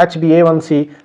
HbA1c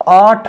8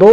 2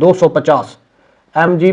250 mg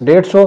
150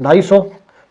250,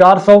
400,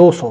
200,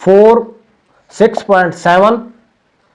6.7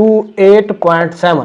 28.7.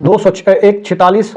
246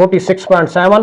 46.7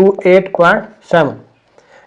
28.7,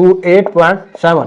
28.7.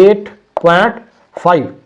8.5,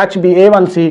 HbA1c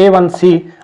A1C